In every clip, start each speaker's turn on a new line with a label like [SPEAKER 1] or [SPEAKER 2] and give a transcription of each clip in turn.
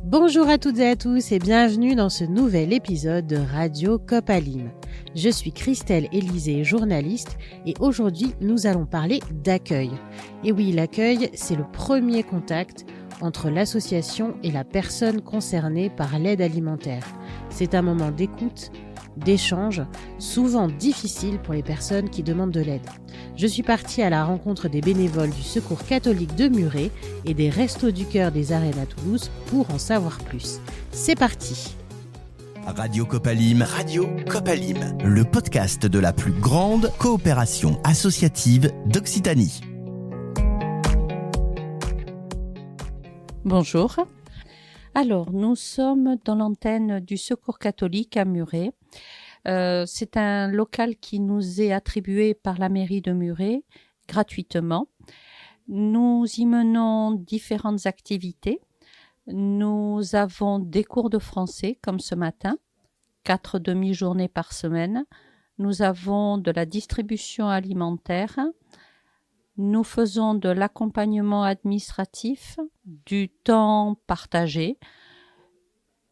[SPEAKER 1] Bonjour à toutes et à tous et bienvenue dans ce nouvel épisode de Radio Copalim. Je suis Christelle Élysée, journaliste, et aujourd'hui nous allons parler d'accueil. Et oui, l'accueil, c'est le premier contact entre l'association et la personne concernée par l'aide alimentaire. C'est un moment d'écoute, d'échange, souvent difficile pour les personnes qui demandent de l'aide. Je suis partie à la rencontre des bénévoles du Secours catholique de Muret et des Restos du Cœur des Arènes à Toulouse pour en savoir plus. C'est parti!
[SPEAKER 2] Radio Copalim, le podcast de la plus grande coopération associative d'Occitanie.
[SPEAKER 3] Bonjour. Alors, nous sommes dans l'antenne du Secours catholique à Muret. C'est un local qui nous est attribué par la mairie de Muret gratuitement. Nous y menons différentes activités. Nous avons des cours de français comme ce matin, 4 demi-journées par semaine. Nous avons de la distribution alimentaire. Nous faisons de l'accompagnement administratif, du temps partagé,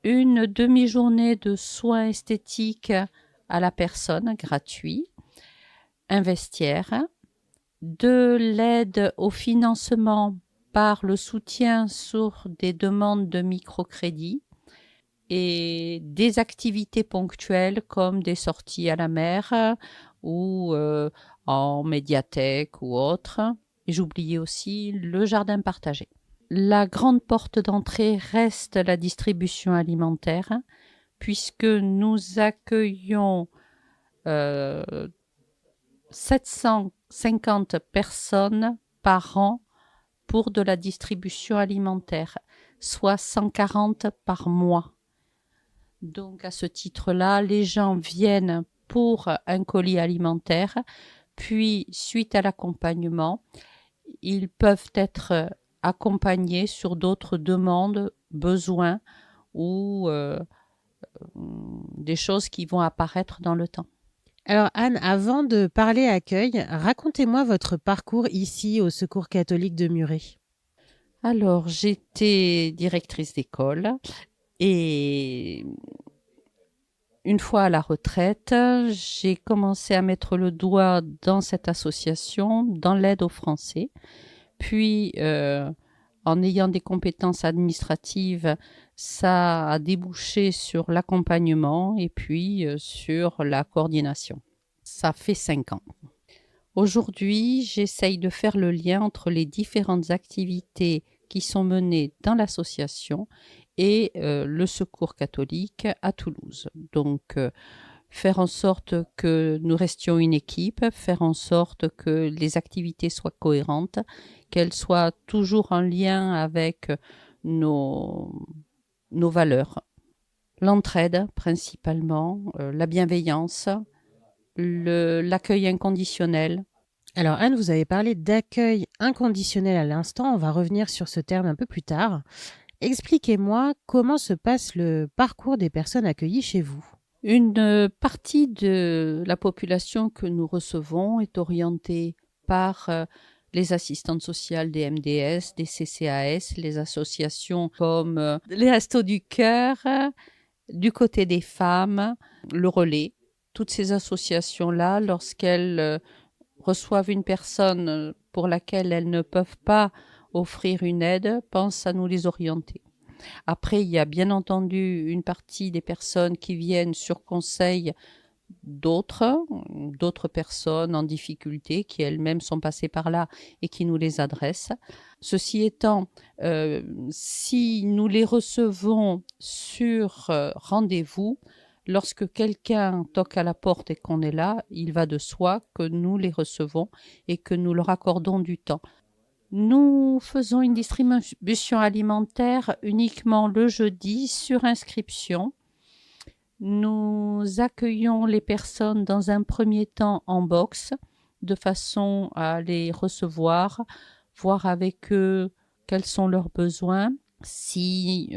[SPEAKER 3] une demi-journée de soins esthétiques à la personne gratuit, un vestiaire, de l'aide au financement par le soutien sur des demandes de microcrédit et des activités ponctuelles comme des sorties à la mer ou en médiathèque ou autre. Et j'oubliais aussi le jardin partagé. La grande porte d'entrée reste la distribution alimentaire, puisque nous accueillons 750 personnes par an pour de la distribution alimentaire, soit 140 par mois. Donc à ce titre-là, les gens viennent pour un colis alimentaire, puis suite à l'accompagnement, ils peuvent être accompagnés sur d'autres demandes, besoins ou des choses qui vont apparaître dans le temps.
[SPEAKER 1] Alors Anne, avant de parler accueil, racontez-moi votre parcours ici au Secours catholique de Muret.
[SPEAKER 3] Alors, j'étais directrice d'école et une fois à la retraite, j'ai commencé à mettre le doigt dans cette association, dans l'aide aux Français. Puis, en ayant des compétences administratives, ça a débouché sur l'accompagnement et puis sur la coordination. Ça fait 5 ans. Aujourd'hui, j'essaye de faire le lien entre les différentes activités qui sont menées dans l'association et le Secours catholique à Toulouse. Donc, faire en sorte que nous restions une équipe, faire en sorte que les activités soient cohérentes, qu'elles soient toujours en lien avec nos valeurs. L'entraide principalement, la bienveillance, l'accueil inconditionnel.
[SPEAKER 1] Alors Anne, vous avez parlé d'accueil inconditionnel à l'instant, on va revenir sur ce terme un peu plus tard. Expliquez-moi comment se passe le parcours des personnes accueillies chez vous.
[SPEAKER 3] Une partie de la population que nous recevons est orientée par les assistantes sociales des MDS, des CCAS, les associations comme les Restos du Cœur, du côté des femmes, le Relais. Toutes ces associations-là, lorsqu'elles reçoivent une personne pour laquelle elles ne peuvent pas offrir une aide, pensent à nous les orienter. Après, il y a bien entendu une partie des personnes qui viennent sur conseil d'autres personnes en difficulté qui elles-mêmes sont passées par là et qui nous les adressent. Ceci étant, si nous les recevons sur rendez-vous, lorsque quelqu'un toque à la porte et qu'on est là, il va de soi que nous les recevons et que nous leur accordons du temps. Nous faisons une distribution alimentaire uniquement le jeudi sur inscription. Nous accueillons les personnes dans un premier temps en box de façon à les recevoir, voir avec eux quels sont leurs besoins, si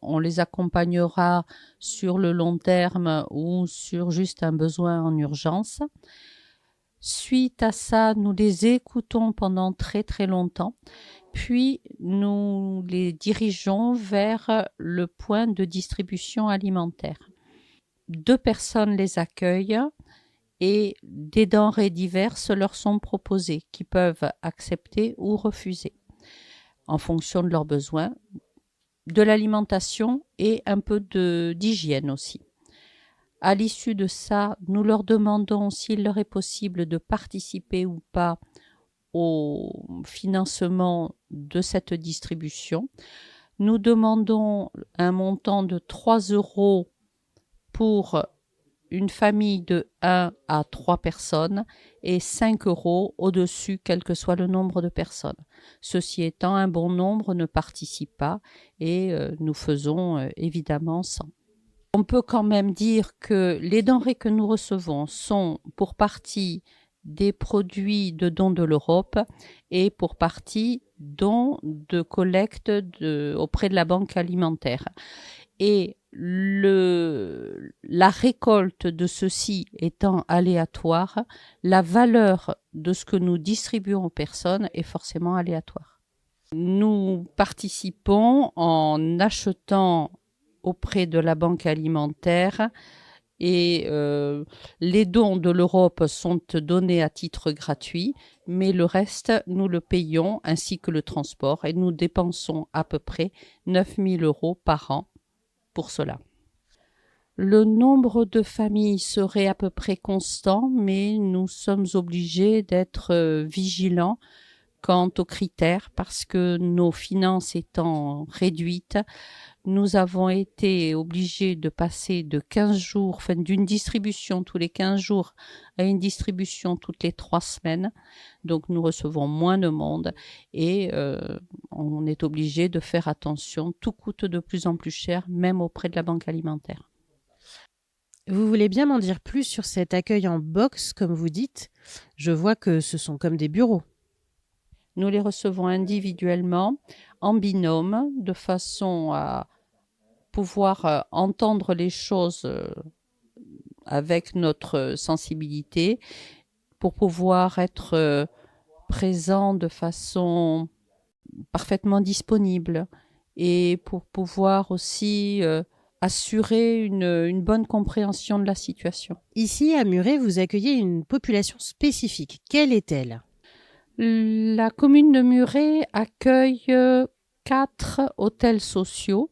[SPEAKER 3] on les accompagnera sur le long terme ou sur juste un besoin en urgence. Suite à ça, nous les écoutons pendant très très longtemps, puis nous les dirigeons vers le point de distribution alimentaire. 2 personnes les accueillent et des denrées diverses leur sont proposées, qui peuvent accepter ou refuser, en fonction de leurs besoins, de l'alimentation et un peu d'hygiène aussi. À l'issue de ça, nous leur demandons s'il leur est possible de participer ou pas au financement de cette distribution. Nous demandons un montant de 3 € pour une famille de 1 à 3 personnes et 5 € au-dessus, quel que soit le nombre de personnes. Ceci étant, un bon nombre ne participe pas et nous faisons évidemment 100. On peut quand même dire que les denrées que nous recevons sont pour partie des produits de dons de l'Europe et pour partie dons de collecte auprès de la Banque alimentaire. Et la récolte de ceci étant aléatoire, la valeur de ce que nous distribuons aux personnes est forcément aléatoire. Nous participons en achetant auprès de la Banque alimentaire et les dons de l'Europe sont donnés à titre gratuit, mais le reste, nous le payons ainsi que le transport et nous dépensons à peu près 9 000 € par an pour cela. Le nombre de familles serait à peu près constant, mais nous sommes obligés d'être vigilants quant aux critères parce que nos finances étant réduites, nous avons été obligés de passer de 15 jours, d'une distribution tous les 15 jours à une distribution toutes les 3 semaines. Donc nous recevons moins de monde et on est obligé de faire attention. Tout coûte de plus en plus cher, même auprès de la Banque alimentaire.
[SPEAKER 1] Vous voulez bien m'en dire plus sur cet accueil en box, comme vous dites? Je vois que ce sont comme des bureaux.
[SPEAKER 3] Nous les recevons individuellement, en binôme, de façon à pouvoir entendre les choses avec notre sensibilité, pour pouvoir être présent de façon parfaitement disponible et pour pouvoir aussi assurer une bonne compréhension de la situation.
[SPEAKER 1] Ici, à Muret, vous accueillez une population spécifique. Quelle est-elle?
[SPEAKER 3] La commune de Muret accueille 4 hôtels sociaux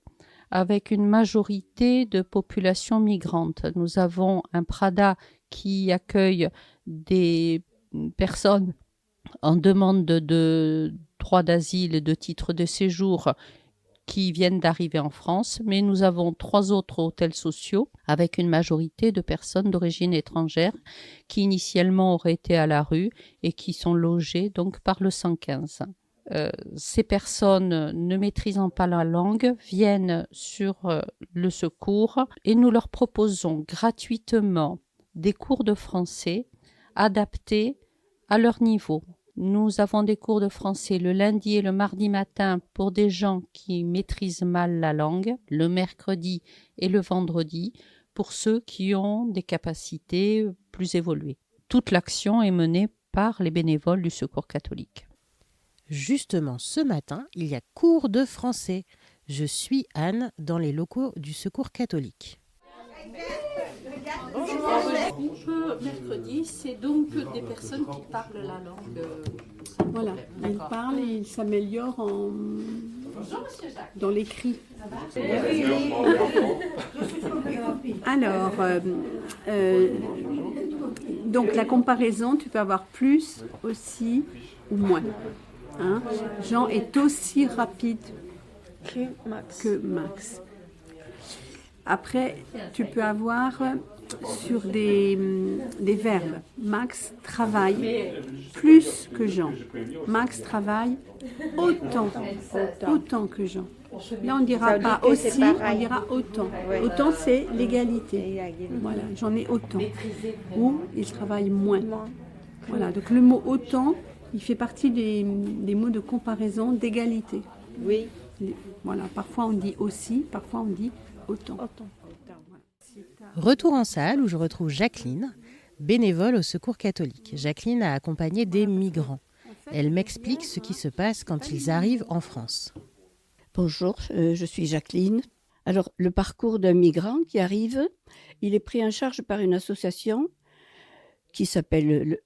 [SPEAKER 3] avec une majorité de population migrante. Nous avons un Prada qui accueille des personnes en demande de droit d'asile et de titre de séjour qui viennent d'arriver en France, mais nous avons 3 autres hôtels sociaux avec une majorité de personnes d'origine étrangère qui initialement auraient été à la rue et qui sont logées donc par le 115. Ces personnes ne maîtrisant pas la langue viennent sur le secours et nous leur proposons gratuitement des cours de français adaptés à leur niveau. Nous avons des cours de français le lundi et le mardi matin pour des gens qui maîtrisent mal la langue, le mercredi et le vendredi pour ceux qui ont des capacités plus évoluées. Toute l'action est menée par les bénévoles du Secours catholique.
[SPEAKER 1] Justement, ce matin, il y a cours de français. Je suis Anne dans les locaux du Secours catholique.
[SPEAKER 3] Mercredi, c'est donc des personnes qui parlent la langue.
[SPEAKER 4] Voilà, ils parlent et ils s'améliorent dans l'écrit. Alors, donc la comparaison, tu peux avoir plus aussi ou moins. Hein? Jean est aussi rapide que Max. Après, tu peux avoir sur des verbes. Max travaille plus que Jean. Max travaille autant que Jean. Là, on ne dira pas aussi, on dira autant. Autant, c'est l'égalité. Voilà, j'en ai autant. Ou il travaille moins. Voilà, donc le mot autant, il fait partie des mots de comparaison d'égalité.
[SPEAKER 5] Oui.
[SPEAKER 4] Voilà, parfois on dit aussi, parfois on dit autant.
[SPEAKER 1] Retour en salle où je retrouve Jacqueline. Bénévole au Secours catholique, Jacqueline a accompagné des migrants. Elle m'explique ce qui se passe quand ils arrivent en France.
[SPEAKER 5] Bonjour, je suis Jacqueline. Alors, le parcours d'un migrant qui arrive, il est pris en charge par une association qui s'appelle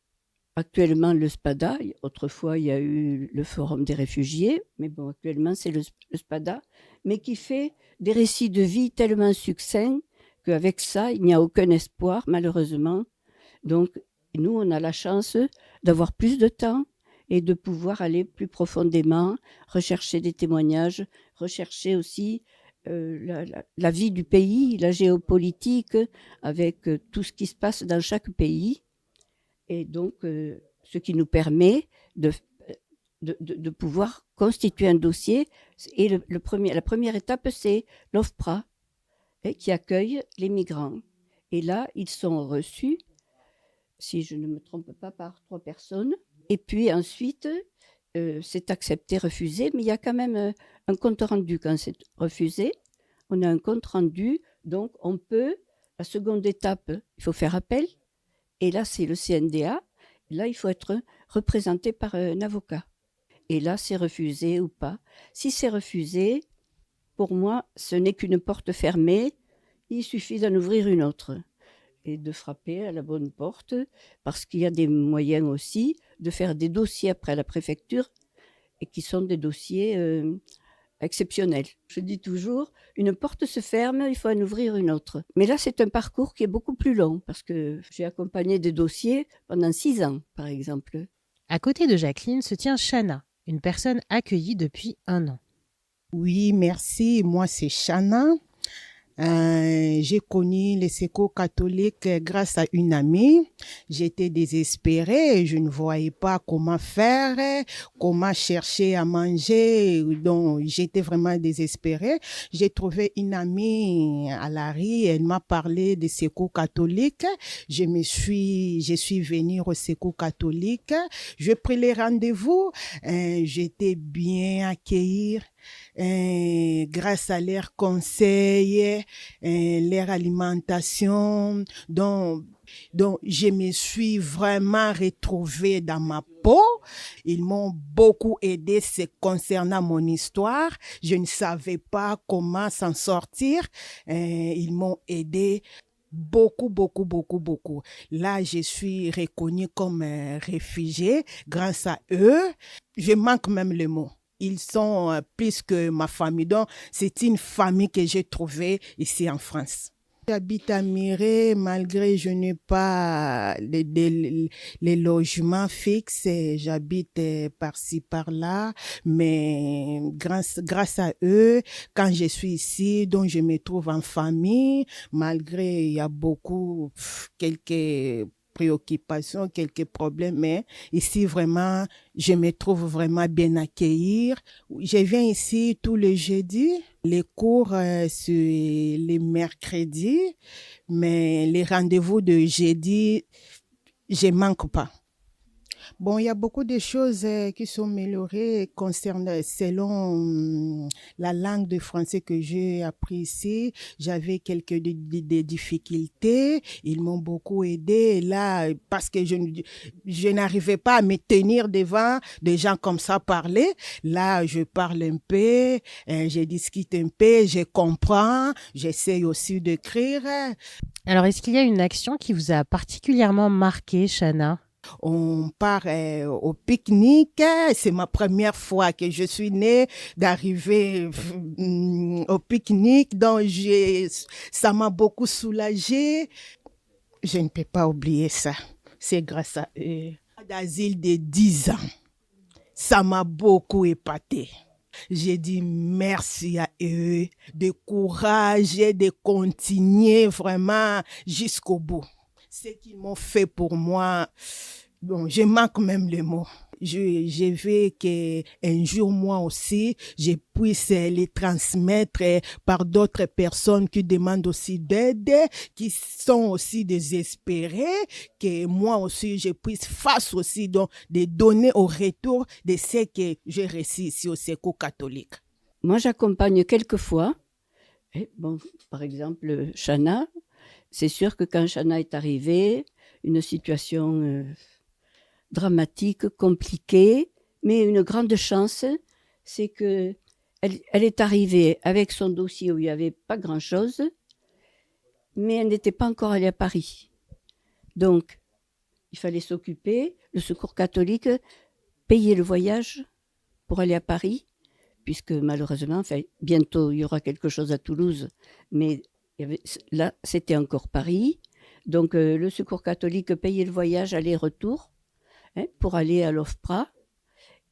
[SPEAKER 5] actuellement le SPADA. Autrefois, il y a eu le Forum des réfugiés, mais bon, actuellement, c'est le SPADA, mais qui fait des récits de vie tellement succincts qu'avec ça, il n'y a aucun espoir, malheureusement. Donc, nous, on a la chance d'avoir plus de temps et de pouvoir aller plus profondément, rechercher des témoignages, rechercher aussi la vie du pays, la géopolitique, avec tout ce qui se passe dans chaque pays. Et donc, ce qui nous permet de pouvoir constituer un dossier. Et la première étape, c'est l'OFPRA, qui accueille les migrants. Et là, ils sont reçus, si je ne me trompe pas, par 3 personnes. Et puis ensuite, c'est accepté, refusé, mais il y a quand même un compte rendu quand c'est refusé. On a un compte rendu, donc on peut, la seconde étape, il faut faire appel. Et là, c'est le CNDA. Là, il faut être représenté par un avocat. Et là, c'est refusé ou pas. Si c'est refusé, pour moi, ce n'est qu'une porte fermée. Il suffit d'en ouvrir une autre et de frapper à la bonne porte, parce qu'il y a des moyens aussi de faire des dossiers après à la préfecture et qui sont des dossiers exceptionnels. Je dis toujours, une porte se ferme, il faut en ouvrir une autre. Mais là, c'est un parcours qui est beaucoup plus long, parce que j'ai accompagné des dossiers pendant 6 ans, par exemple.
[SPEAKER 1] À côté de Jacqueline se tient Chana, une personne accueillie depuis 1 an.
[SPEAKER 6] Oui, merci. Moi, c'est Chana. J'ai connu les secours catholiques grâce à une amie. J'étais désespérée, je ne voyais pas comment faire, comment chercher à manger, donc j'étais vraiment désespérée. J'ai trouvé une amie à la rue, elle m'a parlé des secours catholiques. Je suis venue au secours catholique, j'ai pris les rendez-vous, j'étais bien accueillie. Grâce à leurs conseils, leur alimentation, donc je me suis vraiment retrouvée dans ma peau. Ils m'ont beaucoup aidé concernant mon histoire. Je ne savais pas comment s'en sortir. Ils m'ont aidé beaucoup. Là, je suis reconnue comme réfugiée grâce à eux. Je manque même le mot. Ils sont plus que ma famille. Donc, c'est une famille que j'ai trouvée ici en France. J'habite à Miré, malgré je n'ai pas les logements fixes. J'habite par-ci, par-là. Mais grâce à eux, quand je suis ici, donc je me trouve en famille, malgré il y a quelques préoccupations, quelques problèmes, mais ici vraiment, je me trouve vraiment bien accueillie. Je viens ici tous les jeudis, les cours c'est les mercredis, mais les rendez-vous de jeudi, je manque pas. Bon, il y a beaucoup de choses qui sont améliorées selon la langue de français que j'ai appris ici. J'avais quelques des difficultés. Ils m'ont beaucoup aidé. Et là, parce que je n'arrivais pas à me tenir devant des gens comme ça parler. Là, je parle un peu, je discute un peu, je comprends. J'essaie aussi d'écrire.
[SPEAKER 1] Alors, est-ce qu'il y a une action qui vous a particulièrement marqué, Chana ?
[SPEAKER 6] On part au pique-nique. C'est ma première fois que je suis née d'arriver au pique-nique. Donc, ça m'a beaucoup soulagée. Je ne peux pas oublier ça. C'est grâce à eux. D'asile de 10 ans. Ça m'a beaucoup épatée. J'ai dit merci à eux, de courage et de continuer vraiment jusqu'au bout. Ce qu'ils m'ont fait pour moi, bon, je manque même le mot. Je veux qu'un jour, moi aussi, je puisse les transmettre par d'autres personnes qui demandent aussi d'aide, qui sont aussi désespérées, que moi aussi, je puisse face aussi donc, de donner au retour de ce que j'ai reçu ici au Secours catholique.
[SPEAKER 5] Moi, j'accompagne quelquefois, bon, par exemple, Chana, c'est sûr que quand Chana est arrivée, une situation dramatique, compliquée, mais une grande chance, c'est que elle est arrivée avec son dossier où il n'y avait pas grand-chose, mais elle n'était pas encore allée à Paris. Donc, il fallait s'occuper. Le Secours catholique payait le voyage pour aller à Paris, puisque malheureusement, bientôt il y aura quelque chose à Toulouse, mais là, c'était encore Paris. Donc, le Secours catholique payait le voyage aller-retour pour aller à l'OFPRA.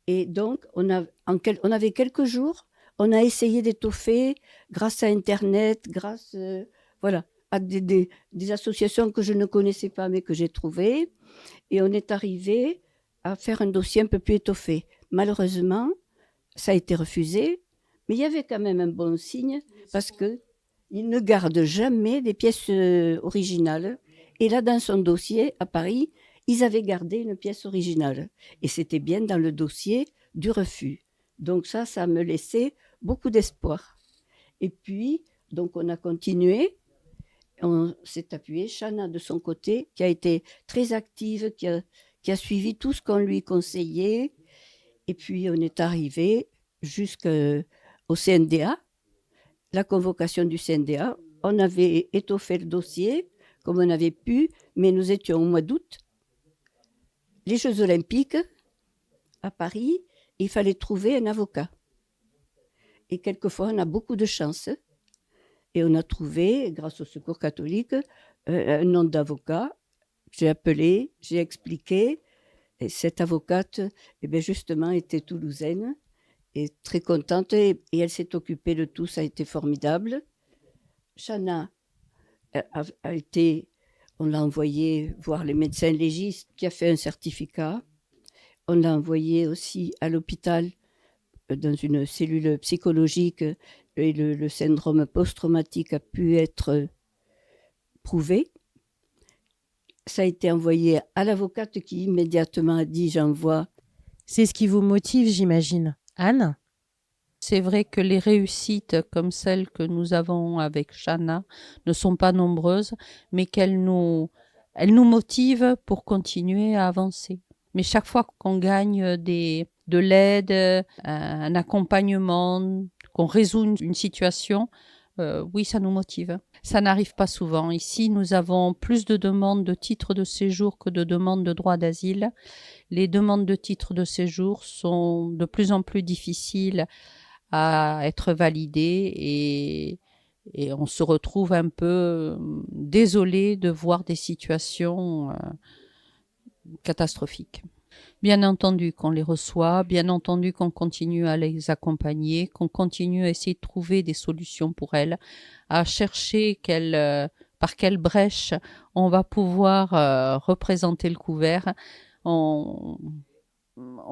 [SPEAKER 5] Et donc, on avait quelques jours, on a essayé d'étoffer grâce à Internet, grâce à des associations que je ne connaissais pas, mais que j'ai trouvées. Et on est arrivé à faire un dossier un peu plus étoffé. Malheureusement, ça a été refusé, mais il y avait quand même un bon signe, parce qu'ils ne gardent jamais des pièces originales. Et là, dans son dossier, à Paris, ils avaient gardé une pièce originale. Et c'était bien dans le dossier du refus. Donc ça me laissait beaucoup d'espoir. Et puis, donc on a continué. On s'est appuyé, Chana de son côté, qui a été très active, qui a suivi tout ce qu'on lui conseillait. Et puis, on est arrivé jusqu'au CNDA, la convocation du CNDA. On avait étoffé le dossier comme on avait pu, mais nous étions au mois d'août. Les Jeux Olympiques à Paris, il fallait trouver un avocat. Et quelquefois, on a beaucoup de chance. Et on a trouvé, grâce au Secours catholique, un nom d'avocat. J'ai appelé, j'ai expliqué. Et cette avocate, justement, était toulousaine et très contente. Et elle s'est occupée de tout, ça a été formidable. Chana a été, on l'a envoyé voir les médecins légistes qui a fait un certificat. On l'a envoyé aussi à l'hôpital dans une cellule psychologique et le syndrome post-traumatique a pu être prouvé. Ça a été envoyé à l'avocate qui immédiatement a dit « j'envoie ».
[SPEAKER 1] C'est ce qui vous motive, j'imagine. Anne ?
[SPEAKER 3] C'est vrai que les réussites comme celles que nous avons avec Chana ne sont pas nombreuses, mais elles nous motivent pour continuer à avancer. Mais chaque fois qu'on gagne de l'aide, un accompagnement, qu'on résout une situation, oui, ça nous motive. Ça n'arrive pas souvent. Ici, nous avons plus de demandes de titres de séjour que de demandes de droit d'asile. Les demandes de titres de séjour sont de plus en plus difficiles à être validées et on se retrouve un peu désolé de voir des situations catastrophiques. Bien entendu qu'on les reçoit, bien entendu qu'on continue à les accompagner, qu'on continue à essayer de trouver des solutions pour elles, à chercher par quelle brèche on va pouvoir représenter le couvert. On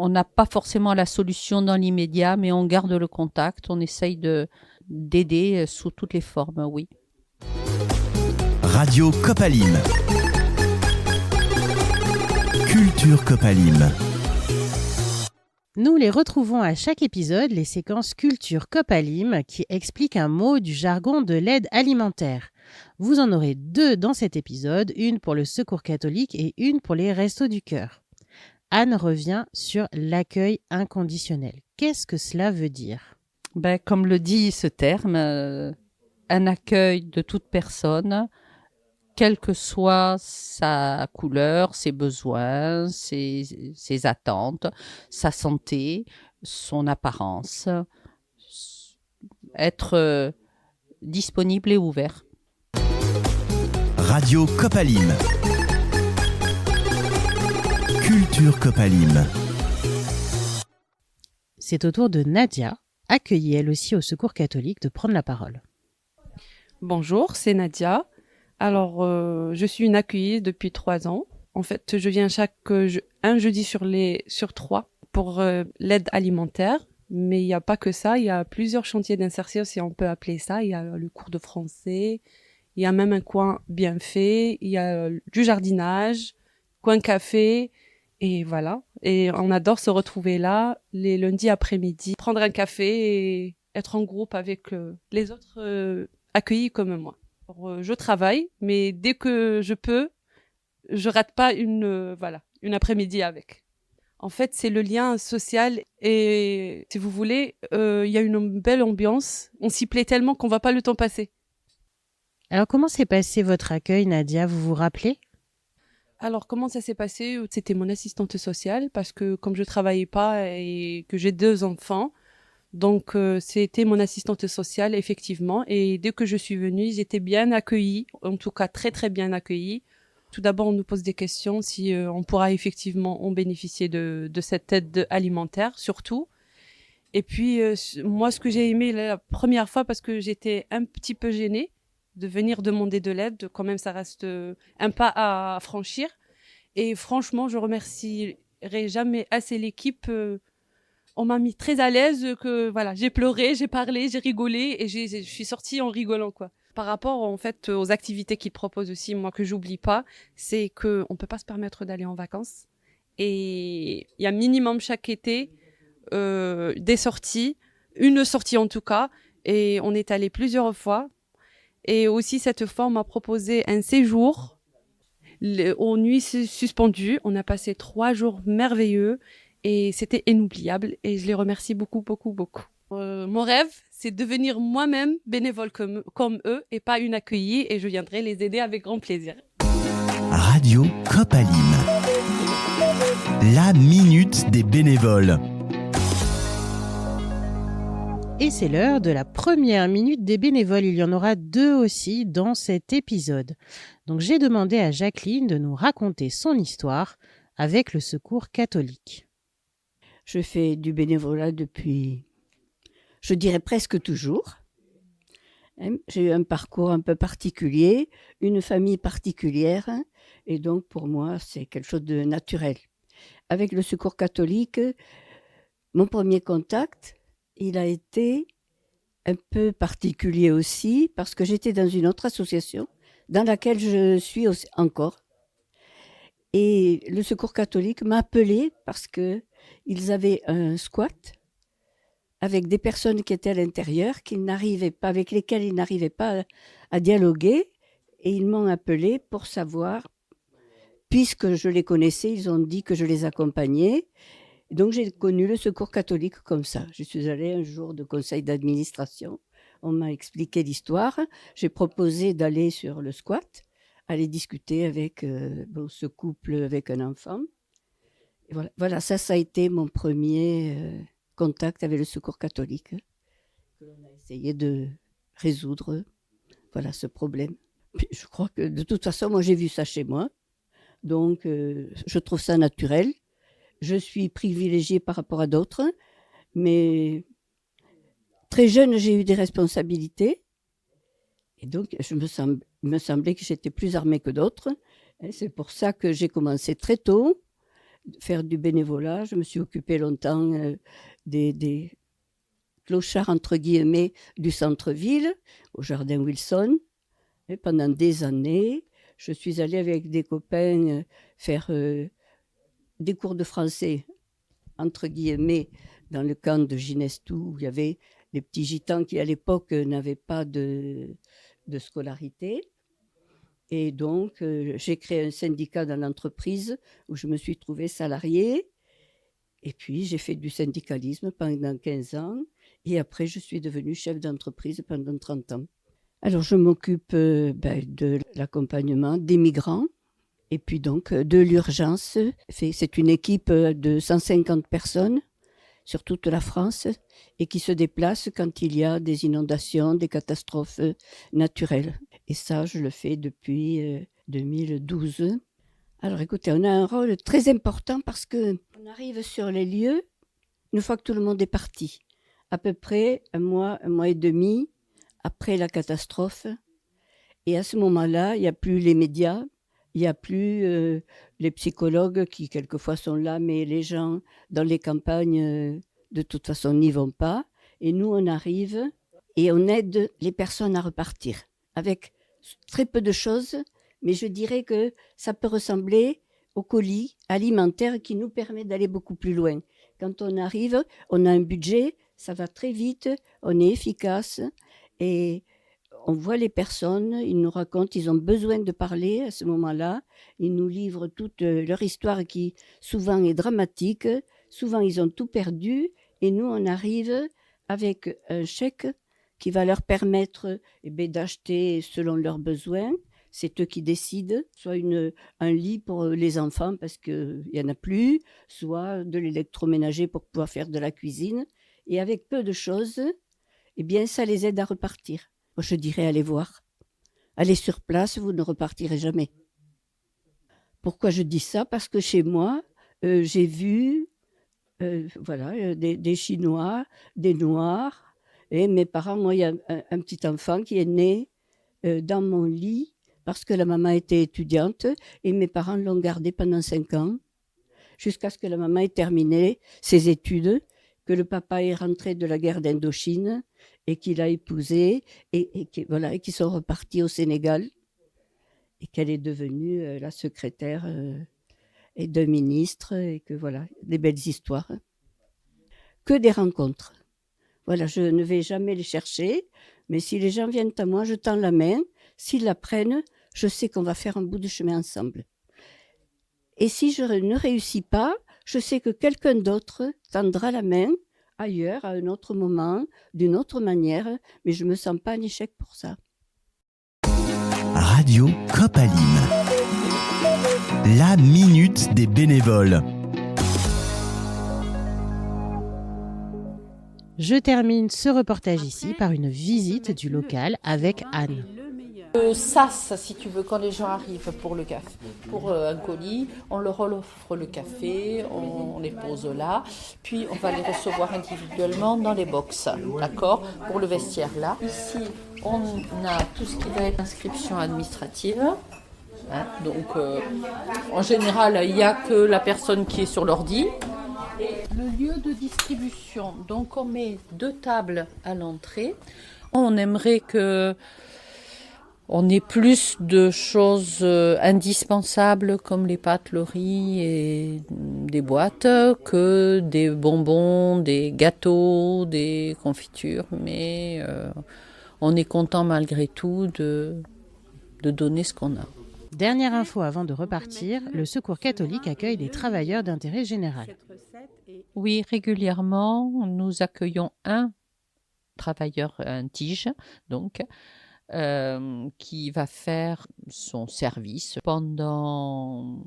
[SPEAKER 3] n'a pas forcément la solution dans l'immédiat, mais on garde le contact, on essaye d'aider sous toutes les formes, oui.
[SPEAKER 2] Radio Copalim. Culture Copalim.
[SPEAKER 1] Nous les retrouvons à chaque épisode, les séquences Culture Copalim qui expliquent un mot du jargon de l'aide alimentaire. Vous en aurez 2 dans cet épisode, une pour le Secours catholique et une pour les Restos du Cœur. Anne revient sur l'accueil inconditionnel. Qu'est-ce que cela veut dire ?
[SPEAKER 3] Comme le dit ce terme, un accueil de toute personne, quelle que soit sa couleur, ses besoins, ses attentes, sa santé, son apparence, être disponible et ouvert.
[SPEAKER 2] Radio Copalim. Culture Copalim.
[SPEAKER 1] C'est au tour de Nadia, accueillie elle aussi au Secours catholique, de prendre la parole.
[SPEAKER 7] Bonjour, c'est Nadia. Alors, je suis une accueillie depuis 3 ans. En fait, je viens un jeudi sur 3 pour l'aide alimentaire. Mais il n'y a pas que ça, il y a plusieurs chantiers d'insertion, si on peut appeler ça. Il y a le cours de français, il y a même un coin bien fait, il y a du jardinage, coin café, et voilà. Et on adore se retrouver là, les lundis après-midi, prendre un café et être en groupe avec les autres accueillis comme moi. Je travaille, mais dès que je peux, je rate pas une après-midi avec. En fait, c'est le lien social et, si vous voulez, il y a une belle ambiance. On s'y plaît tellement qu'on ne voit pas le temps passer.
[SPEAKER 1] Alors, comment s'est passé votre accueil, Nadia? Vous vous rappelez?
[SPEAKER 7] Alors, comment ça s'est passé? C'était mon assistante sociale parce que comme je travaillais pas et que j'ai 2 enfants, donc c'était mon assistante sociale, effectivement. Et dès que je suis venue, j'étais bien accueillie, en tout cas très très bien accueillie. Tout d'abord, on nous pose des questions si on pourra effectivement en bénéficier de cette aide alimentaire, surtout. Et puis, moi, ce que j'ai aimé la première fois, parce que j'étais un petit peu gênée de venir demander de l'aide, quand même, ça reste un pas à franchir. Et franchement, je remercierai jamais assez l'équipe. On m'a mis très à l'aise, que voilà, j'ai pleuré, j'ai parlé, j'ai rigolé et je suis sortie en rigolant, quoi. Par rapport en fait aux activités qu'ils proposent aussi, moi que j'oublie pas, c'est que on peut pas se permettre d'aller en vacances et il y a minimum chaque été des sorties, une sortie en tout cas, et on est allé plusieurs fois. Et aussi cette fois on m'a proposé un séjour aux nuits suspendues. On a passé 3 jours merveilleux et c'était inoubliable et je les remercie beaucoup, beaucoup, beaucoup. Mon rêve, c'est devenir moi-même bénévole comme eux et pas une accueillie, et je viendrai les aider avec grand plaisir.
[SPEAKER 2] Radio Copalim. La minute des bénévoles.
[SPEAKER 1] Et c'est l'heure de la première minute des bénévoles. Il y en aura 2 aussi dans cet épisode. Donc j'ai demandé à Jacqueline de nous raconter son histoire avec le Secours catholique.
[SPEAKER 5] Je fais du bénévolat depuis, je dirais presque toujours. J'ai eu un parcours un peu particulier, une famille particulière, et donc pour moi, c'est quelque chose de naturel. Avec le Secours catholique, mon premier contact, il a été un peu particulier aussi, parce que j'étais dans une autre association, dans laquelle je suis aussi encore. Et le Secours catholique m'a appelé parce qu'ils avaient un squat avec des personnes qui étaient à l'intérieur, avec lesquelles ils n'arrivaient pas à dialoguer. Et ils m'ont appelé pour savoir, puisque je les connaissais, ils ont dit que je les accompagnais. Donc j'ai connu le Secours catholique comme ça. Je suis allée un jour de conseil d'administration. On m'a expliqué l'histoire. J'ai proposé d'aller sur le squat, aller discuter avec ce couple avec un enfant. Et voilà, ça a été mon premier contact avec le Secours catholique, que l'on a essayé de résoudre ce problème. Puis je crois que de toute façon, moi j'ai vu ça chez moi, donc je trouve ça naturel. Je suis privilégiée par rapport à d'autres, mais très jeune, j'ai eu des responsabilités. Et donc, il me semblait que j'étais plus armée que d'autres. Et c'est pour ça que j'ai commencé très tôt à faire du bénévolat. Je me suis occupée longtemps des clochards, entre guillemets, du centre-ville, au jardin Wilson. Et pendant des années, je suis allée avec des copains faire des cours de français, entre guillemets, dans le camp de Ginestou, où il y avait les petits gitans qui, à l'époque, n'avaient pas de scolarité. Et donc, j'ai créé un syndicat dans l'entreprise où je me suis trouvée salariée. Et puis, j'ai fait du syndicalisme pendant 15 ans. Et après, je suis devenue chef d'entreprise pendant 30 ans. Alors, je m'occupe de l'accompagnement des migrants et puis donc de l'urgence. C'est une équipe de 150 personnes sur toute la France et qui se déplace quand il y a des inondations, des catastrophes naturelles. Et ça, je le fais depuis 2012. Alors écoutez, on a un rôle très important parce qu'on arrive sur les lieux une fois que tout le monde est parti. À peu près un mois et demi après la catastrophe. Et à ce moment-là, il n'y a plus les médias, il n'y a plus les psychologues qui quelquefois sont là, mais les gens dans les campagnes, de toute façon, n'y vont pas. Et nous, on arrive et on aide les personnes à repartir avec très peu de choses, mais je dirais que ça peut ressembler au colis alimentaire qui nous permet d'aller beaucoup plus loin. Quand on arrive, on a un budget, ça va très vite, on est efficace et on voit les personnes, ils nous racontent, ils ont besoin de parler à ce moment-là. Ils nous livrent toute leur histoire qui souvent est dramatique. Souvent, ils ont tout perdu. Et nous, on arrive avec un chèque qui va leur permettre d'acheter selon leurs besoins. C'est eux qui décident, soit un lit pour les enfants parce qu'il n'y en a plus, soit de l'électroménager pour pouvoir faire de la cuisine. Et avec peu de choses, ça les aide à repartir. Moi, je dirais allez voir. Allez sur place, vous ne repartirez jamais. Pourquoi je dis ça? Parce que chez moi, j'ai vu des Chinois, des Noirs. Et mes parents, moi, il y a un petit enfant qui est né dans mon lit parce que la maman était étudiante et mes parents l'ont gardé pendant 5 ans jusqu'à ce que la maman ait terminé ses études, que le papa est rentré de la guerre d'Indochine et qu'il a épousé et qu'ils sont repartis au Sénégal et qu'elle est devenue la secrétaire et d'un ministre et que voilà, des belles histoires. Que des rencontres. Voilà, je ne vais jamais les chercher, mais si les gens viennent à moi, je tends la main. S'ils la prennent, je sais qu'on va faire un bout de chemin ensemble. Et si je ne réussis pas, je sais que quelqu'un d'autre tendra la main ailleurs, à un autre moment, d'une autre manière, mais je ne me sens pas un échec pour ça.
[SPEAKER 2] Radio Copalim. La minute des bénévoles.
[SPEAKER 1] Je termine ce reportage ici par une visite du local avec Anne.
[SPEAKER 3] SAS, si tu veux, quand les gens arrivent pour le café, pour un colis, on leur offre le café, on les pose là, puis on va les recevoir individuellement dans les box, d'accord, pour le vestiaire là. Ici, on a tout ce qui va être inscription administrative. Donc, en général, il n'y a que la personne qui est sur l'ordi. Le lieu de distribution, donc on met 2 tables à l'entrée. On aimerait que on ait plus de choses indispensables comme les pâtes, le riz et des boîtes que des bonbons, des gâteaux, des confitures. Mais on est content malgré tout de donner ce qu'on a.
[SPEAKER 1] Dernière info avant de repartir, le Secours catholique accueille des travailleurs d'intérêt général.
[SPEAKER 3] Oui, régulièrement, nous accueillons un travailleur, un tige, donc, qui va faire son service pendant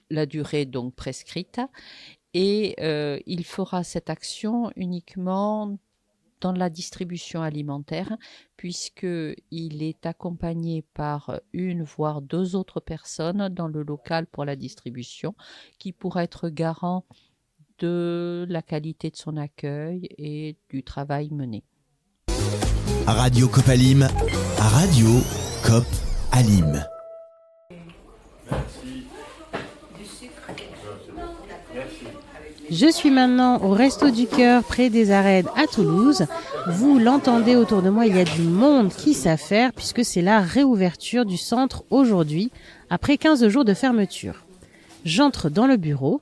[SPEAKER 3] la durée donc prescrite et il fera cette action uniquement dans la distribution alimentaire puisqu'il est accompagné par 1 voire 2 autres personnes dans le local pour la distribution qui pourraient être garants de la qualité de son accueil et du travail mené.
[SPEAKER 2] Radio Copalim, Radio Cop Alim.
[SPEAKER 1] Je suis maintenant au Resto du Cœur près des Arènes à Toulouse. Vous l'entendez autour de moi, il y a du monde qui s'affaire puisque c'est la réouverture du centre aujourd'hui après 15 jours de fermeture. J'entre dans le bureau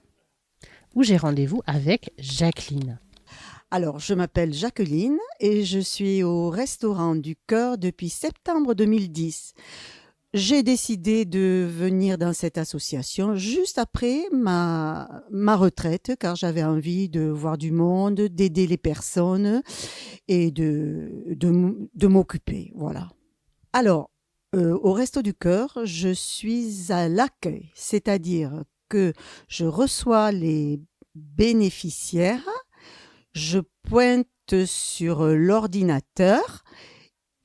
[SPEAKER 1] où j'ai rendez-vous avec Jacqueline.
[SPEAKER 8] Alors, je m'appelle Jacqueline et je suis au Restaurant du Cœur depuis septembre 2010. J'ai décidé de venir dans cette association juste après ma retraite, car j'avais envie de voir du monde, d'aider les personnes et de m'occuper. Voilà. Alors, au Resto du Cœur, je suis à l'accueil, c'est-à-dire que je reçois les bénéficiaires, je pointe sur l'ordinateur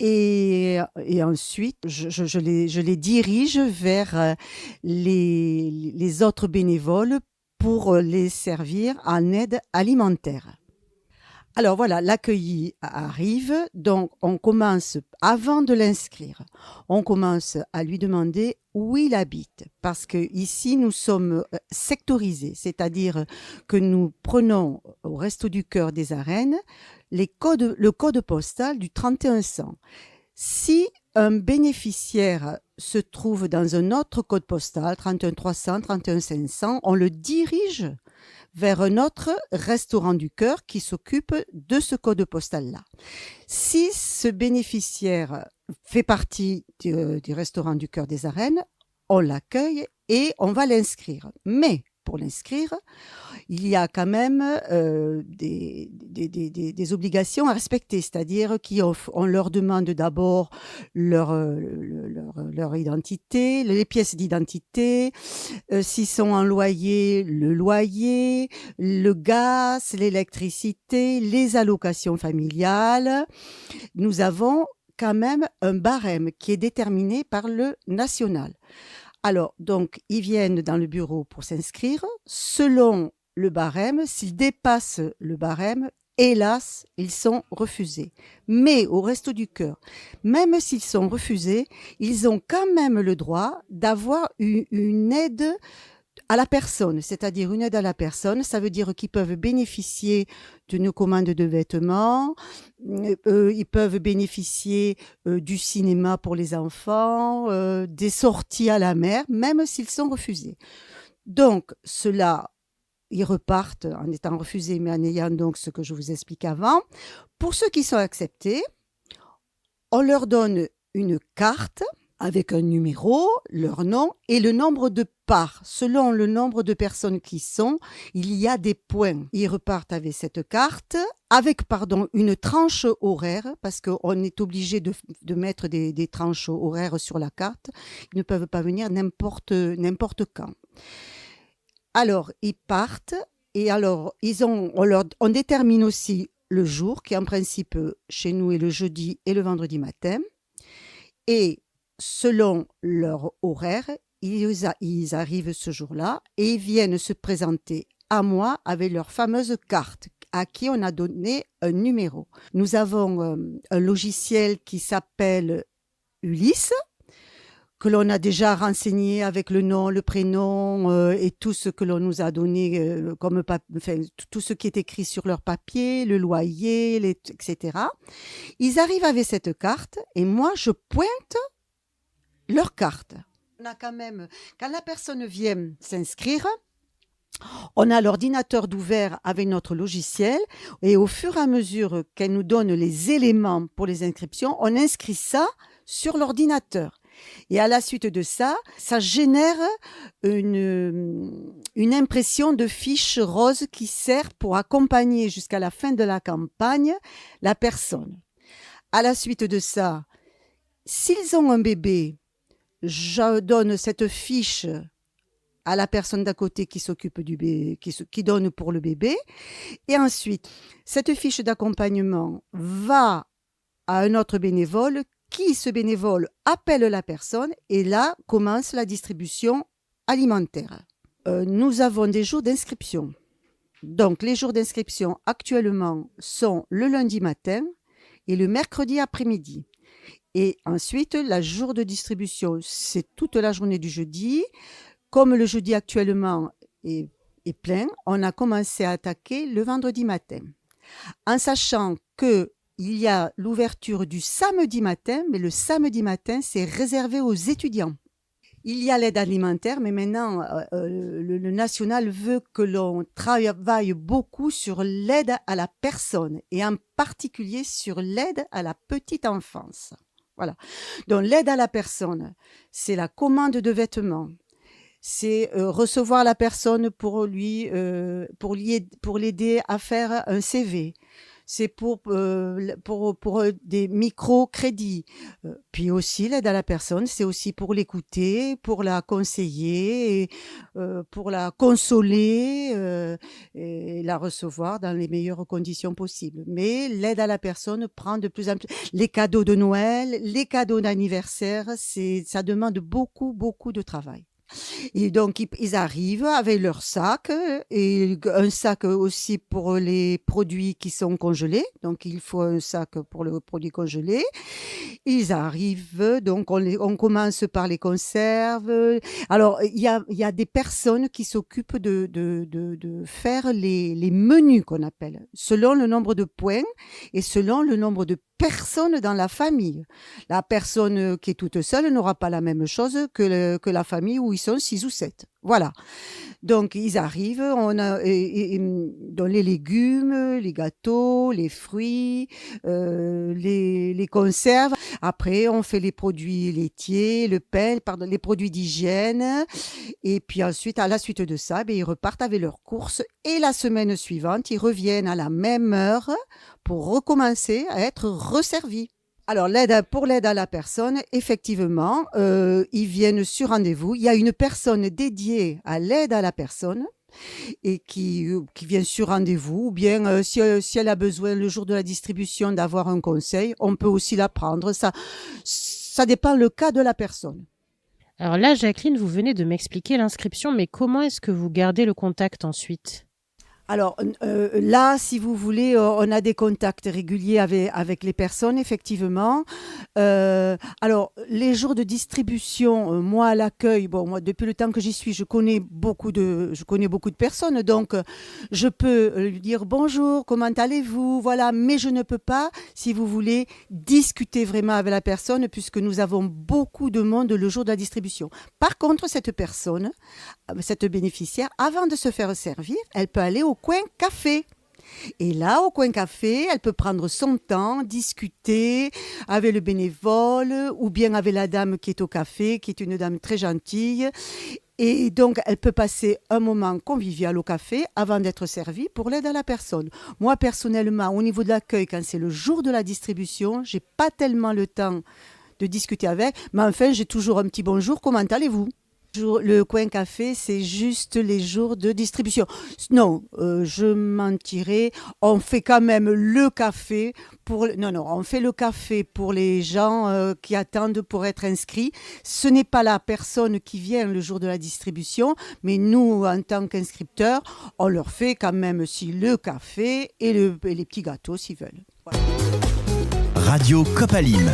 [SPEAKER 8] et ensuite je les dirige vers les autres bénévoles pour les servir en aide alimentaire. Alors voilà, l'accueilli arrive, donc on commence, avant de l'inscrire, on commence à lui demander où il habite, parce que ici nous sommes sectorisés, c'est-à-dire que nous prenons au Resto du Cœur des Arènes le code postal du 3100. Si un bénéficiaire se trouve dans un autre code postal, 31300, 31500, on le dirige vers un autre restaurant du cœur qui s'occupe de ce code postal-là. Si ce bénéficiaire fait partie du restaurant du cœur des Arènes, on l'accueille et on va l'inscrire. Mais pour l'inscrire, il y a quand même des obligations à respecter, c'est-à-dire qu'on leur demande d'abord leur identité, les pièces d'identité, s'ils sont en loyer, le gaz, l'électricité, les allocations familiales. Nous avons quand même un barème qui est déterminé par le national. Alors, donc, ils viennent dans le bureau pour s'inscrire. Selon le barème, s'ils dépassent le barème, hélas, ils sont refusés. Mais au Resto du Cœur, même s'ils sont refusés, ils ont quand même le droit d'avoir une aide à la personne, c'est-à-dire une aide à la personne. Ça veut dire qu'ils peuvent bénéficier d'une commande de vêtements, ils peuvent bénéficier du cinéma pour les enfants, des sorties à la mer, même s'ils sont refusés. Donc, ceux-là, ils repartent en étant refusés, mais en ayant donc ce que je vous explique avant. Pour ceux qui sont acceptés, on leur donne une carte avec un numéro, leur nom et le nombre de parts. Selon le nombre de personnes qui sont, il y a des points. Ils repartent avec cette carte, avec une tranche horaire, parce qu'on est obligé de mettre des tranches horaires sur la carte. Ils ne peuvent pas venir n'importe quand. Alors, ils partent et alors on détermine aussi le jour, qui en principe chez nous est le jeudi et le vendredi matin. Et selon leur horaire, ils arrivent ce jour-là et ils viennent se présenter à moi avec leur fameuse carte à qui on a donné un numéro. Nous avons un logiciel qui s'appelle Ulysse, que l'on a déjà renseigné avec le nom, le prénom et tout ce que l'on nous a donné, tout ce qui est écrit sur leur papier, le loyer, etc. Ils arrivent avec cette carte et moi, je pointe leur carte. On a quand la personne vient s'inscrire, on a l'ordinateur d'ouvert avec notre logiciel et au fur et à mesure qu'elle nous donne les éléments pour les inscriptions, on inscrit ça sur l'ordinateur. Et à la suite de ça, ça génère une impression de fiche rose qui sert pour accompagner jusqu'à la fin de la campagne la personne. À la suite de ça, s'ils ont un bébé, je donne cette fiche à la personne d'à côté qui s'occupe du bébé, qui donne pour le bébé. Et ensuite, cette fiche d'accompagnement va à un autre bénévole ce bénévole appelle la personne et là commence la distribution alimentaire. Nous avons des jours d'inscription. Donc, les jours d'inscription actuellement sont le lundi matin et le mercredi après-midi. Et ensuite, la jour de distribution, c'est toute la journée du jeudi. Comme le jeudi actuellement est plein, on a commencé à attaquer le vendredi matin. En sachant qu'il y a l'ouverture du samedi matin, mais le samedi matin, c'est réservé aux étudiants. Il y a l'aide alimentaire, mais maintenant, le national veut que l'on travaille beaucoup sur l'aide à la personne et en particulier sur l'aide à la petite enfance. Voilà. Donc, l'aide à la personne, c'est la commande de vêtements, c'est recevoir la personne pour l'aider à faire un CV. C'est pour des micro-crédits. Puis aussi, l'aide à la personne, c'est aussi pour l'écouter, pour la conseiller, et, pour la consoler et la recevoir dans les meilleures conditions possibles. Mais l'aide à la personne prend de plus en plus... Les cadeaux de Noël, les cadeaux d'anniversaire, ça demande beaucoup, beaucoup de travail. Et donc, ils arrivent avec leur sac et un sac aussi pour les produits qui sont congelés. Donc, il faut un sac pour le produit congelé. Ils arrivent, donc on commence par les conserves. Alors, il y a des personnes qui s'occupent de faire les menus qu'on appelle, selon le nombre de points et selon le nombre de personne dans la famille. La personne qui est toute seule n'aura pas la même chose que la famille où ils sont 6 ou 7. Voilà. Donc, ils arrivent, on a dans les légumes, les gâteaux, les fruits, les conserves. Après, on fait les produits laitiers, le pain, les produits d'hygiène. Et puis ensuite, à la suite de ça, ils repartent avec leurs courses. Et la semaine suivante, ils reviennent à la même heure pour recommencer à être resservis. Alors, pour l'aide à la personne, effectivement, ils viennent sur rendez-vous. Il y a une personne dédiée à l'aide à la personne et qui vient sur rendez-vous. Ou bien, si elle a besoin le jour de la distribution d'avoir un conseil, on peut aussi la prendre. Ça dépend le cas de la personne.
[SPEAKER 1] Alors là, Jacqueline, vous venez de m'expliquer l'inscription, mais comment est-ce que vous gardez le contact ensuite ?
[SPEAKER 8] Alors là, si vous voulez, on a des contacts réguliers avec les personnes, effectivement. Alors, les jours de distribution, moi, à l'accueil, moi, depuis le temps que j'y suis, je connais beaucoup de personnes. Donc, je peux lui dire bonjour, comment allez-vous, voilà. Mais je ne peux pas, si vous voulez, discuter vraiment avec la personne, puisque nous avons beaucoup de monde le jour de la distribution. Par contre, cette personne, cette bénéficiaire, avant de se faire servir, elle peut aller au coin café. Et là, au coin café, elle peut prendre son temps, discuter avec le bénévole ou bien avec la dame qui est au café, qui est une dame très gentille. Et donc, elle peut passer un moment convivial au café avant d'être servie pour l'aide à la personne. Moi, personnellement, au niveau de l'accueil, quand c'est le jour de la distribution, j'ai pas tellement le temps de discuter avec, mais enfin, j'ai toujours un petit bonjour, comment allez-vous ? Le coin café, c'est juste les jours de distribution. Non, je mentirais. On fait quand même le café on fait le café pour les gens qui attendent pour être inscrits. Ce n'est pas la personne qui vient le jour de la distribution, mais nous, en tant qu'inscripteurs, on leur fait quand même aussi le café et les petits gâteaux s'ils veulent. Voilà.
[SPEAKER 2] Radio Copalim.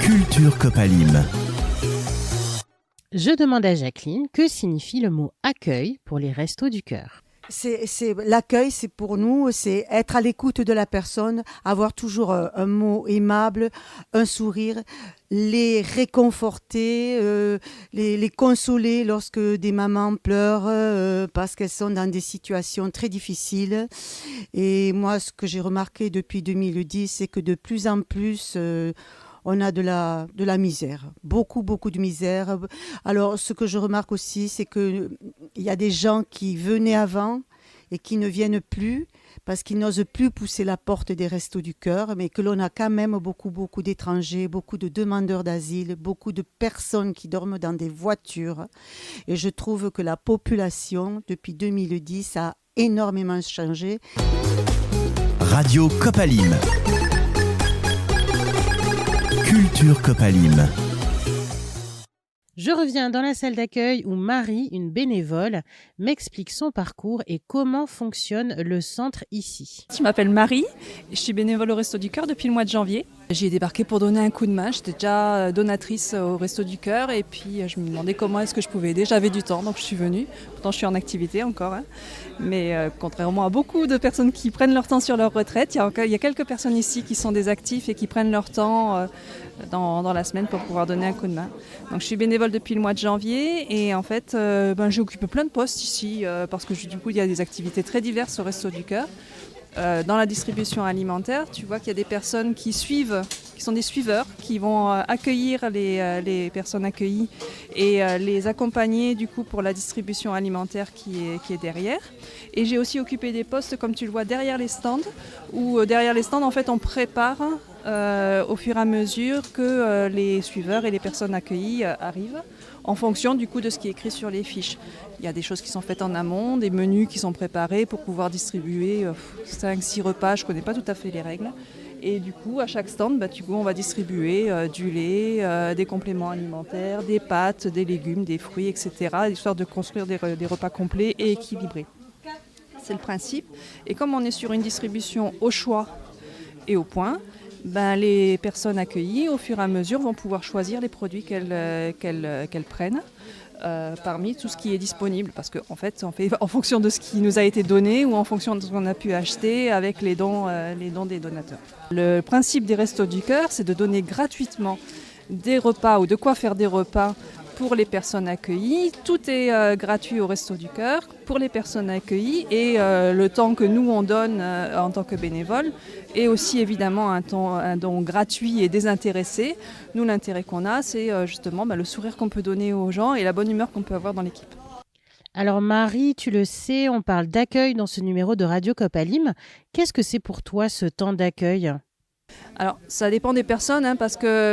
[SPEAKER 2] Culture Copalim.
[SPEAKER 1] Je demande à Jacqueline, que signifie le mot accueil pour les Restos du Cœur ?
[SPEAKER 8] L'accueil, c'est pour nous, c'est être à l'écoute de la personne, avoir toujours un mot aimable, un sourire, les réconforter, les consoler lorsque des mamans pleurent parce qu'elles sont dans des situations très difficiles. Et moi, ce que j'ai remarqué depuis 2010, c'est que de plus en plus, on a de la misère, beaucoup de misère. Alors, ce que je remarque aussi, c'est qu'il y a des gens qui venaient avant et qui ne viennent plus parce qu'ils n'osent plus pousser la porte des Restos du Cœur, mais que l'on a quand même beaucoup d'étrangers, beaucoup de demandeurs d'asile, beaucoup de personnes qui dorment dans des voitures. Et je trouve que la population, depuis 2010, a énormément changé.
[SPEAKER 2] Radio Copalim. Culture Copalim.
[SPEAKER 1] Je reviens dans la salle d'accueil où Marie, une bénévole, m'explique son parcours et comment fonctionne le centre ici.
[SPEAKER 9] Je m'appelle Marie, je suis bénévole au Resto du Cœur depuis le mois de janvier. J'ai débarqué pour donner un coup de main, j'étais déjà donatrice au Resto du Cœur et puis je me demandais comment est-ce que je pouvais aider. J'avais du temps donc je suis venue, pourtant je suis en activité encore. Mais contrairement à beaucoup de personnes qui prennent leur temps sur leur retraite, il y a quelques personnes ici qui sont des actifs et qui prennent leur temps dans la semaine pour pouvoir donner un coup de main. Donc je suis bénévole depuis le mois de janvier et en fait j'ai occupé plein de postes ici parce que du coup il y a des activités très diverses au Resto du Cœur. Dans la distribution alimentaire, tu vois qu'il y a des personnes qui sont des suiveurs, qui vont accueillir les personnes accueillies et les accompagner du coup pour la distribution alimentaire qui est derrière. Et j'ai aussi occupé des postes, comme tu le vois, derrière les stands, où derrière les stands, en fait, on prépare au fur et à mesure que les suiveurs et les personnes accueillies arrivent, en fonction du coup de ce qui est écrit sur les fiches. Il y a des choses qui sont faites en amont, des menus qui sont préparés pour pouvoir distribuer 5-6 repas, je ne connais pas tout à fait les règles. Et du coup, à chaque stand, on va distribuer du lait, des compléments alimentaires, des pâtes, des légumes, des fruits, etc., histoire de construire des repas complets et équilibrés. C'est le principe. Et comme on est sur une distribution au choix et au point, les personnes accueillies, au fur et à mesure, vont pouvoir choisir les produits qu'elles prennent. parmi tout ce qui est disponible, parce qu'en fait, on fait en fonction de ce qui nous a été donné ou en fonction de ce qu'on a pu acheter avec les dons des donateurs. Le principe des Restos du Cœur, c'est de donner gratuitement des repas ou de quoi faire des repas pour les personnes accueillies. Tout est gratuit au Resto du Cœur pour les personnes accueillies et le temps que nous on donne en tant que bénévoles est aussi évidemment un don gratuit et désintéressé. Nous, l'intérêt qu'on a, c'est justement le sourire qu'on peut donner aux gens et la bonne humeur qu'on peut avoir dans l'équipe.
[SPEAKER 1] Alors Marie, tu le sais, on parle d'accueil dans ce numéro de Radio Copalim. Qu'est-ce que c'est pour toi ce temps d'accueil ?
[SPEAKER 9] Alors, ça dépend des personnes,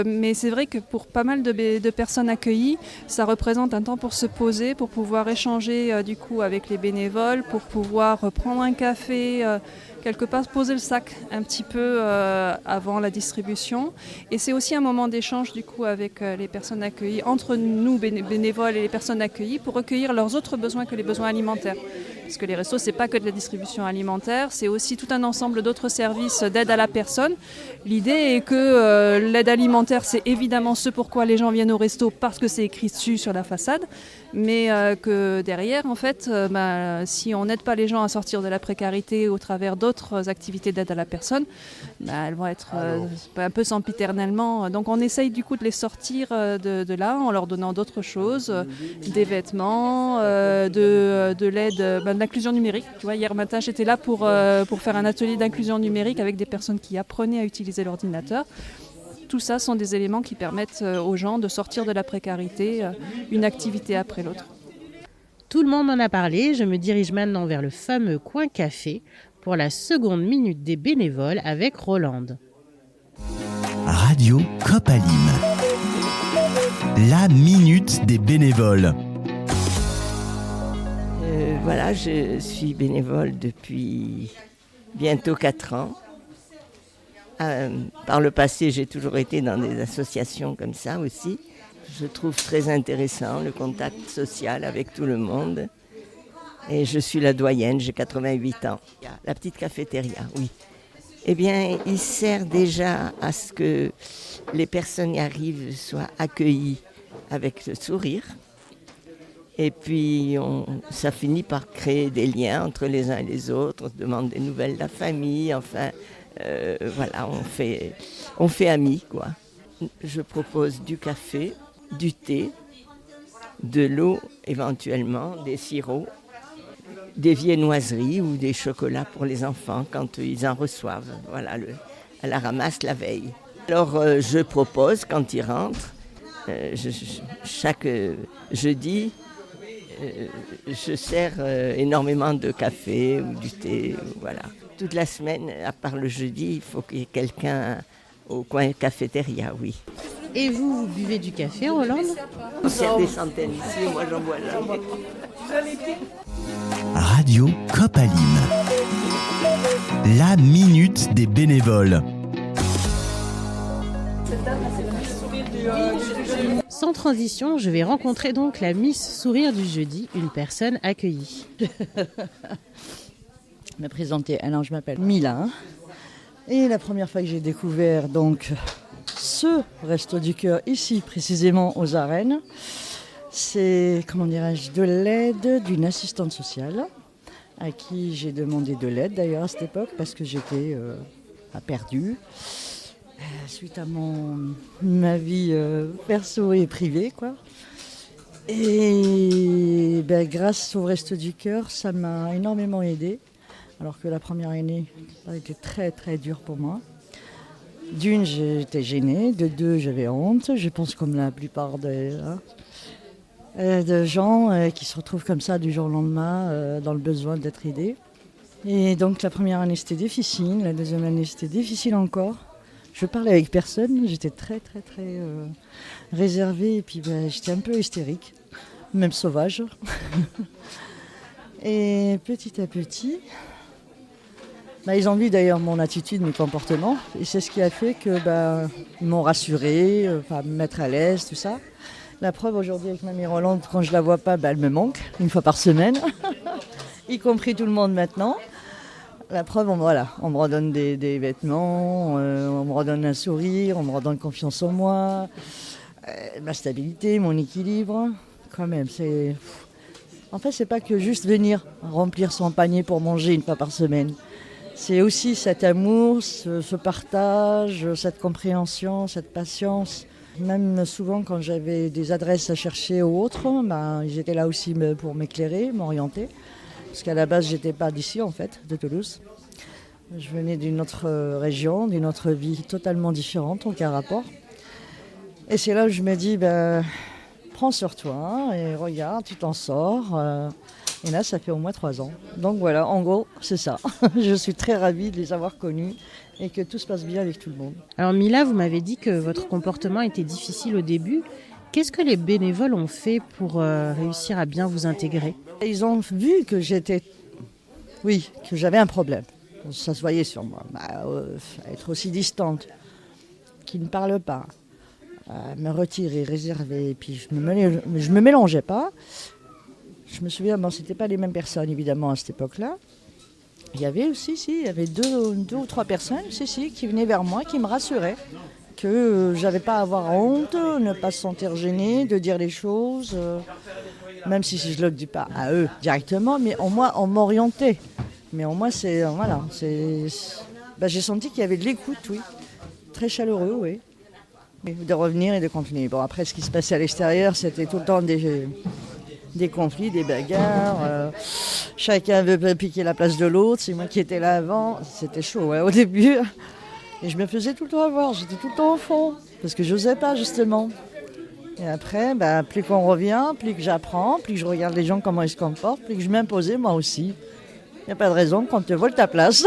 [SPEAKER 9] mais c'est vrai que pour pas mal de personnes accueillies, ça représente un temps pour se poser, pour pouvoir échanger du coup avec les bénévoles, pour pouvoir prendre un café, quelque part poser le sac un petit peu avant la distribution. Et c'est aussi un moment d'échange du coup avec les personnes accueillies, entre nous bénévoles et les personnes accueillies, pour recueillir leurs autres besoins que les besoins alimentaires. Parce que les restos, c'est pas que de la distribution alimentaire, c'est aussi tout un ensemble d'autres services d'aide à la personne. L'idée est que l'aide alimentaire, c'est évidemment ce pourquoi les gens viennent au resto, parce que c'est écrit dessus sur la façade, mais que derrière, en fait, si on n'aide pas les gens à sortir de la précarité au travers d'autres activités d'aide à la personne, elles vont être un peu sempiternellement. Donc on essaye du coup de les sortir de là en leur donnant d'autres choses, des vêtements, de l'aide, de l'inclusion numérique. Tu vois, hier matin, j'étais là pour faire un atelier d'inclusion numérique avec des personnes qui apprenaient à utiliser l'ordinateur. Tout ça sont des éléments qui permettent aux gens de sortir de la précarité, une activité après l'autre.
[SPEAKER 1] Tout le monde en a parlé, je me dirige maintenant vers le fameux coin café pour la seconde minute des bénévoles avec Rolande.
[SPEAKER 2] Radio Copalim. La minute des bénévoles.
[SPEAKER 10] Voilà, je suis bénévole depuis bientôt 4 ans. Par le passé, j'ai toujours été dans des associations comme ça aussi. Je trouve très intéressant le contact social avec tout le monde. Et je suis la doyenne, j'ai 88 ans. La petite cafétéria, oui. Eh bien, il sert déjà à ce que les personnes y arrivent, soient accueillies avec le sourire. Et puis, ça finit par créer des liens entre les uns et les autres. On se demande des nouvelles de la famille. Enfin, voilà, on fait amis, quoi. Je propose du café, du thé, de l'eau éventuellement, des sirops, des viennoiseries ou des chocolats pour les enfants quand ils en reçoivent. Voilà, elle la ramasse la veille. Alors, je propose, quand ils rentrent, chaque jeudi, je sers énormément de café ou du thé, voilà. Toute la semaine, à part le jeudi, il faut qu'il y ait quelqu'un au coin cafétéria, oui.
[SPEAKER 1] Et vous buvez du café, Rolande ?
[SPEAKER 10] Il y a des centaines ici, moi j'en bois jamais.
[SPEAKER 2] Radio Copalim. La minute des bénévoles.
[SPEAKER 1] Sans transition, je vais rencontrer donc la Miss Sourire du jeudi, une personne accueillie.
[SPEAKER 11] Me présenter. Alors, je m'appelle Mila. Et la première fois que j'ai découvert donc ce Resto du Cœur ici, précisément aux Arènes, c'est, de l'aide d'une assistante sociale à qui j'ai demandé de l'aide d'ailleurs à cette époque parce que j'étais perdue suite à ma vie perso et privée, quoi. Et grâce au Resto du Cœur, ça m'a énormément aidée. Alors que la première année a été très très dure pour moi. D'une, j'étais gênée. De deux, j'avais honte. Je pense comme la plupart de gens qui se retrouvent comme ça du jour au lendemain dans le besoin d'être aidés. Et donc la première année c'était difficile. La deuxième année c'était difficile encore. Je parlais avec personne. J'étais très très très réservée. Et puis j'étais un peu hystérique. Même sauvage. Et petit à petit... ils ont vu d'ailleurs mon attitude, mes comportements, et c'est ce qui a fait que ils m'ont rassurée, me mettre à l'aise, tout ça. La preuve aujourd'hui avec mamie Rolande, quand je la vois pas, elle me manque une fois par semaine, y compris tout le monde maintenant. La preuve, on me redonne des vêtements, on me redonne un sourire, on me redonne confiance en moi, ma stabilité, mon équilibre. quand même. En fait, c'est pas que juste venir remplir son panier pour manger une fois par semaine. C'est aussi cet amour, ce partage, cette compréhension, cette patience. Même souvent quand j'avais des adresses à chercher ou autres, ils étaient là aussi pour m'éclairer, m'orienter. Parce qu'à la base, j'étais pas d'ici en fait, de Toulouse. Je venais d'une autre région, d'une autre vie totalement différente, aucun rapport. Et c'est là où je me dis, prends sur toi et regarde, tu t'en sors. Et là, ça fait au moins 3 ans. Donc voilà, en gros, c'est ça. Je suis très ravie de les avoir connus et que tout se passe bien avec tout le monde.
[SPEAKER 1] Alors Mila, vous m'avez dit que votre comportement était difficile au début. Qu'est-ce que les bénévoles ont fait pour réussir à bien vous intégrer ?
[SPEAKER 11] Ils ont vu que que j'avais un problème. Ça se voyait sur moi. Être aussi distante, qui ne parle pas, me retirer, réserver, et puis je me mélangeais pas. Je me souviens, c'était pas les mêmes personnes évidemment à cette époque-là. Il y avait aussi, il y avait deux ou trois personnes, qui venaient vers moi, qui me rassuraient que j'avais pas à avoir honte, ne pas se sentir gênée, de dire les choses, même si je le dis pas à eux directement, mais au moins on m'orientait. Mais au moins j'ai senti qu'il y avait de l'écoute, oui, très chaleureux, oui. De revenir et de continuer. Bon, après, ce qui se passait à l'extérieur, c'était tout le temps des conflits, des bagarres. Chacun veut piquer la place de l'autre. C'est moi qui étais là avant. C'était chaud, au début. Et je me faisais tout le temps avoir. J'étais tout le temps au fond. Parce que je n'osais pas, justement. Et après, plus qu'on revient, plus que j'apprends, plus que je regarde les gens comment ils se comportent, plus que je m'imposais moi aussi. Il n'y a pas de raison qu'on te vole ta place.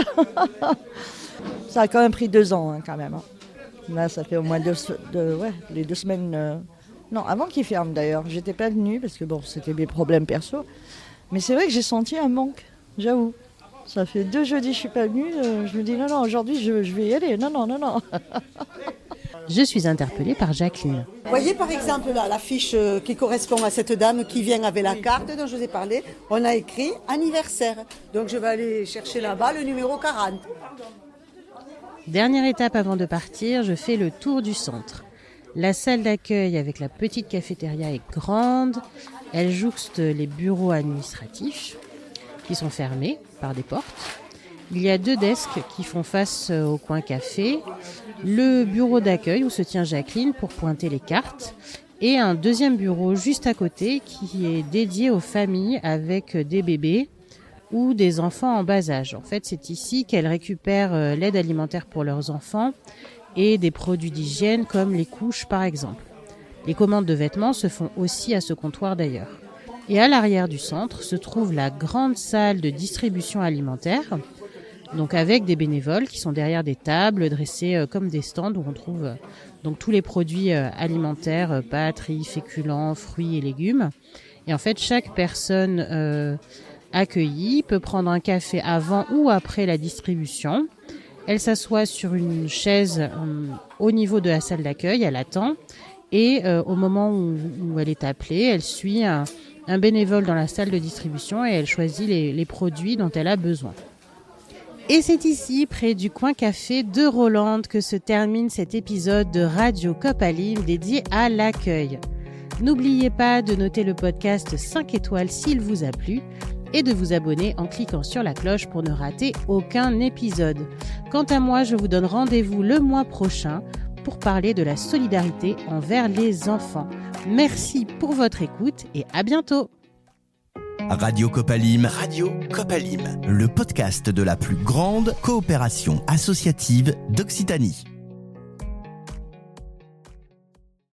[SPEAKER 11] Ça a quand même pris 2 ans, quand même. Là, ça fait au moins les 2 semaines. Non, avant qu'ils ferment d'ailleurs. J'étais pas venue parce que c'était mes problèmes perso. Mais c'est vrai que j'ai senti un manque, j'avoue. Ça fait 2 jeudis que je suis pas venue. Je me dis non, aujourd'hui je vais y aller. Non.
[SPEAKER 1] Je suis interpellée par Jacqueline.
[SPEAKER 12] Vous voyez par exemple là, l'affiche qui correspond à cette dame qui vient avec la carte dont je vous ai parlé. On a écrit anniversaire. Donc je vais aller chercher là-bas le numéro 40.
[SPEAKER 1] Dernière étape avant de partir, je fais le tour du centre. La salle d'accueil avec la petite cafétéria est grande. Elle jouxte les bureaux administratifs qui sont fermés par des portes. Il y a 2 desks qui font face au coin café. Le bureau d'accueil où se tient Jacqueline pour pointer les cartes. Et un deuxième bureau juste à côté qui est dédié aux familles avec des bébés ou des enfants en bas âge. En fait, c'est ici qu'elles récupèrent l'aide alimentaire pour leurs enfants et des produits d'hygiène comme les couches par exemple. Les commandes de vêtements se font aussi à ce comptoir d'ailleurs. Et à l'arrière du centre se trouve la grande salle de distribution alimentaire, donc avec des bénévoles qui sont derrière des tables dressées comme des stands où on trouve donc tous les produits alimentaires, pâtes, riz, féculents, fruits et légumes. Et en fait, chaque personne accueillie peut prendre un café avant ou après la distribution. Elle s'assoit sur une chaise au niveau de la salle d'accueil, elle attend. Et au moment où elle est appelée, elle suit un bénévole dans la salle de distribution et elle choisit les produits dont elle a besoin. Et c'est ici, près du coin café de Rolande, que se termine cet épisode de Radio Copalim dédié à l'accueil. N'oubliez pas de noter le podcast 5 étoiles s'il vous a plu et de vous abonner en cliquant sur la cloche pour ne rater aucun épisode. Quant à moi, je vous donne rendez-vous le mois prochain pour parler de la solidarité envers les enfants. Merci pour votre écoute et à bientôt.
[SPEAKER 2] Radio Copalim, le podcast de la plus grande coopération associative d'Occitanie.